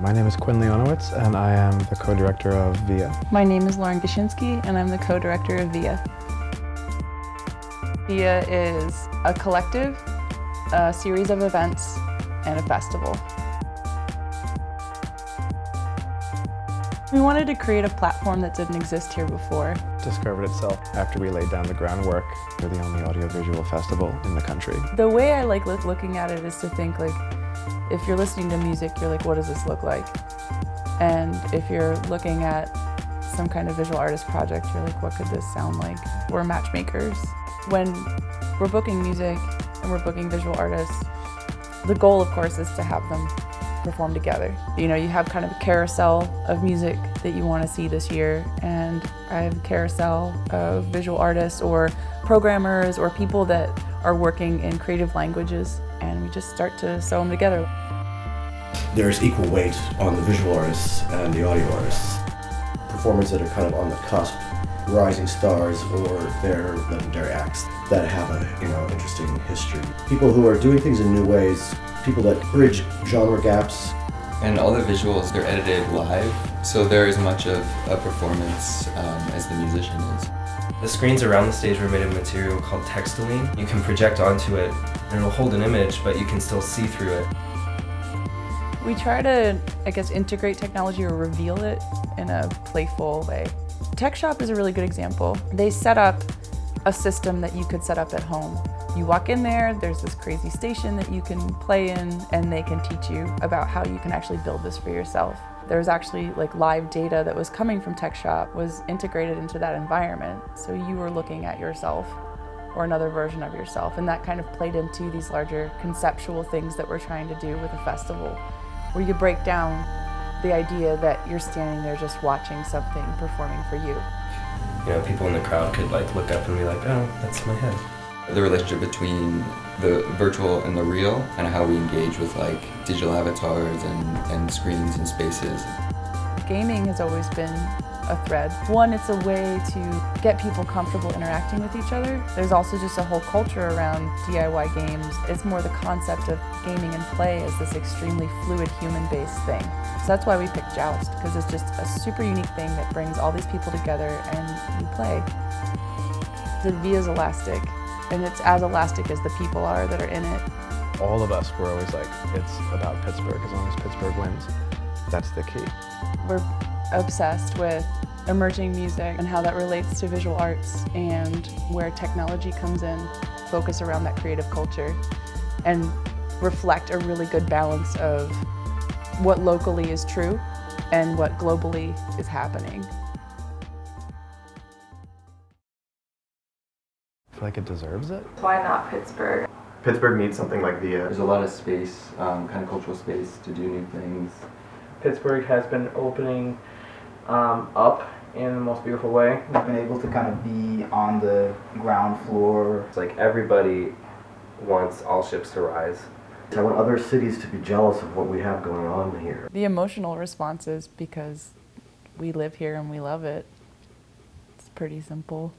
My name is Quinn Leonowitz, and I am the co-director of VIA. My name is Lauren Gashinsky, and I'm the co-director of VIA. VIA is a collective, a series of events, and a festival. We wanted to create a platform that didn't exist here before. Discovered itself after we laid down the groundwork. We're the only audiovisual festival in the country. The way I like looking at it is to think like, if you're listening to music, you're like, what does this look like? And if you're looking at some kind of visual artist project, you're like, what could this sound like? We're matchmakers. When we're booking music and we're booking visual artists, the goal, of course, is to have them perform together. You know, you have kind of a carousel of music that you want to see this year, and I have a carousel of visual artists or programmers or people that are working in creative languages, and we just start to sew them together. There's equal weight on the visual artists and the audio artists. Performers that are kind of on the cusp, rising stars, or they're legendary acts that have a interesting history. People who are doing things in new ways, people that bridge genre gaps. And all the visuals, they're edited live, so they're as much of a performance as the musician is. The screens around the stage were made of material called textiline. You can project onto it, and it'll hold an image, but you can still see through it. We try to, I guess, integrate technology or reveal it in a playful way. Tech Shop is a really good example. They set up a system that you could set up at home. You walk in there, there's this crazy station that you can play in, and they can teach you about how you can actually build this for yourself. There's actually like live data that was coming from Tech Shop was integrated into that environment. So you were looking at yourself or another version of yourself, and that kind of played into these larger conceptual things that we're trying to do with a festival, where you break down the idea that you're standing there just watching something performing for you. You know, people in the crowd could like look up and be like, oh, that's my head. The relationship between the virtual and the real, and how we engage with like digital avatars and screens and spaces. Gaming has always been a thread. One, it's a way to get people comfortable interacting with each other. There's also just a whole culture around DIY games. It's more the concept of gaming and play as this extremely fluid human-based thing. So that's why we picked Joust, because it's just a super unique thing that brings all these people together and you play. The VIA is elastic, and it's as elastic as the people are that are in it. All of us were always like, it's about Pittsburgh. As long as Pittsburgh wins, that's the key. We're obsessed with emerging music and how that relates to visual arts and where technology comes in, focus around that creative culture, and reflect a really good balance of what locally is true and what globally is happening. I feel like it deserves it. Why not Pittsburgh? Pittsburgh needs something like VIA. There's a lot of space, kind of cultural space to do new things. Pittsburgh has been opening up in the most beautiful way. We've been able to kind of be on the ground floor. It's like everybody wants all ships to rise. I want other cities to be jealous of what we have going on here. The emotional response is because we live here and we love it. It's pretty simple.